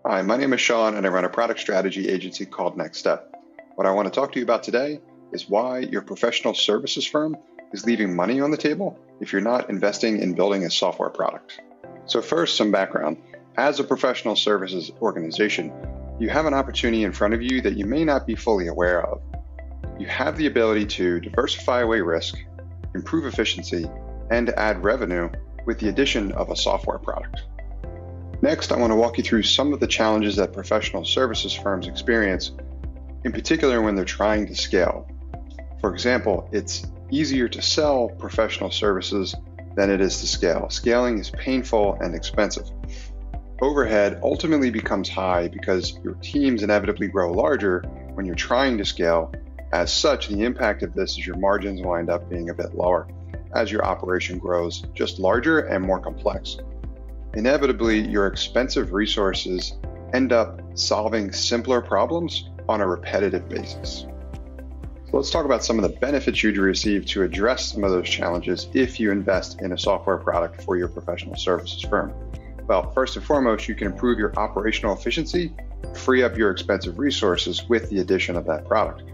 Hi, my name is Sean and I run a product strategy agency called NxtStep. What I want to talk to you about today is why your professional services firm is leaving money on the table if you're not investing in building a software product. So first, some background. As a professional services organization, you have an opportunity in front of you that you may not be fully aware of. You have the ability to diversify away risk, improve efficiency, and add revenue with the addition of a software product. Next, I want to walk you through some of the challenges that professional services firms experience, in particular when they're trying to scale. For example, it's easier to sell professional services than it is to scale. Scaling is painful and expensive. Overhead ultimately becomes high because your teams inevitably grow larger when you're trying to scale. As such, the impact of this is your margins wind up being a bit lower as your operation grows just larger and more complex. Inevitably, your expensive resources end up solving simpler problems on a repetitive basis. So let's talk about some of the benefits you'd receive to address some of those challenges if you invest in a software product for your professional services firm. Well, first and foremost, you can improve your operational efficiency, free up your expensive resources with the addition of that product.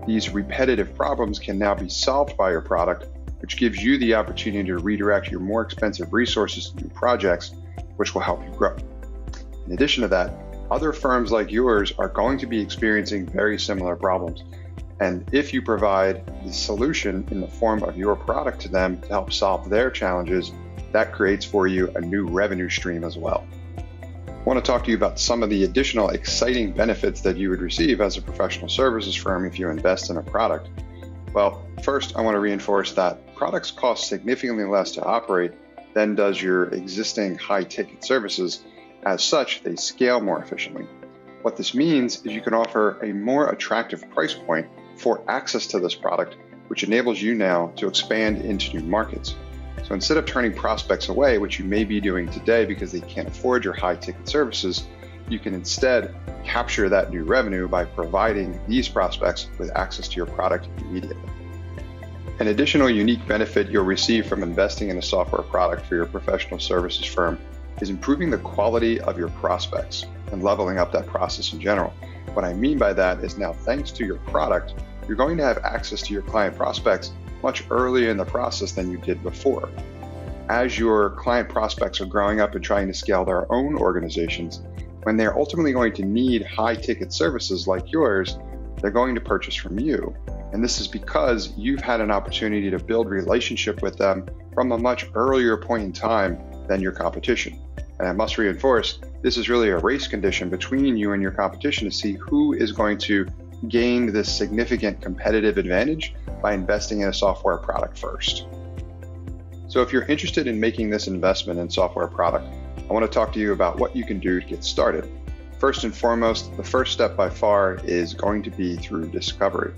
These repetitive problems can now be solved by your product, which gives you the opportunity to redirect your more expensive resources to new projects, which will help you grow. In addition to that, other firms like yours are going to be experiencing very similar problems. And if you provide the solution in the form of your product to them to help solve their challenges, that creates for you a new revenue stream as well. I want to talk to you about some of the additional exciting benefits that you would receive as a professional services firm if you invest in a product. Well, first, I want to reinforce that products cost significantly less to operate than does your existing high-ticket services. As such, they scale more efficiently. What this means is you can offer a more attractive price point for access to this product, which enables you now to expand into new markets. So instead of turning prospects away, which you may be doing today because they can't afford your high-ticket services, you can instead capture that new revenue by providing these prospects with access to your product immediately. An additional unique benefit you'll receive from investing in a software product for your professional services firm is improving the quality of your prospects and leveling up that process in general. What I mean by that is now, thanks to your product, you're going to have access to your client prospects much earlier in the process than you did before. As your client prospects are growing up and trying to scale their own organizations, when they're ultimately going to need high-ticket services like yours, they're going to purchase from you. And this is because you've had an opportunity to build relationship with them from a much earlier point in time than your competition. And I must reinforce, this is really a race condition between you and your competition to see who is going to gain this significant competitive advantage by investing in a software product first. So if you're interested in making this investment in software product, I want to talk to you about what you can do to get started. First and foremost, the first step by far is going to be through discovery.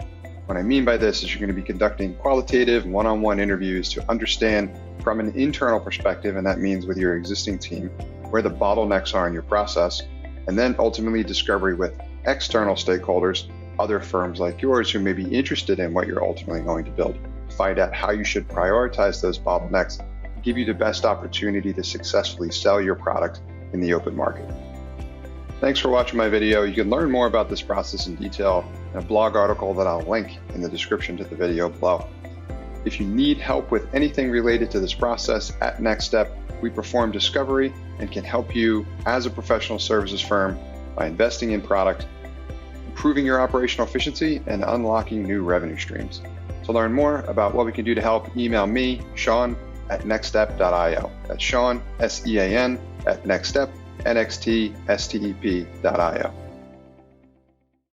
What I mean by this is you're going to be conducting qualitative one-on-one interviews to understand from an internal perspective, and that means with your existing team, where the bottlenecks are in your process, and then ultimately discovery with external stakeholders, other firms like yours who may be interested in what you're ultimately going to build. Find out how you should prioritize those bottlenecks, give you the best opportunity to successfully sell your product in the open market. Thanks for watching my video. You can learn more about this process in detail in a blog article that I'll link in the description to the video below. If you need help with anything related to this process at NxtStep, we perform discovery and can help you as a professional services firm by investing in product, improving your operational efficiency, and unlocking new revenue streams. To learn more about what we can do to help, email me, Sean, at nxtstep.io. That's Sean, S-E-A-N, at NxtStep, NxtStep.io.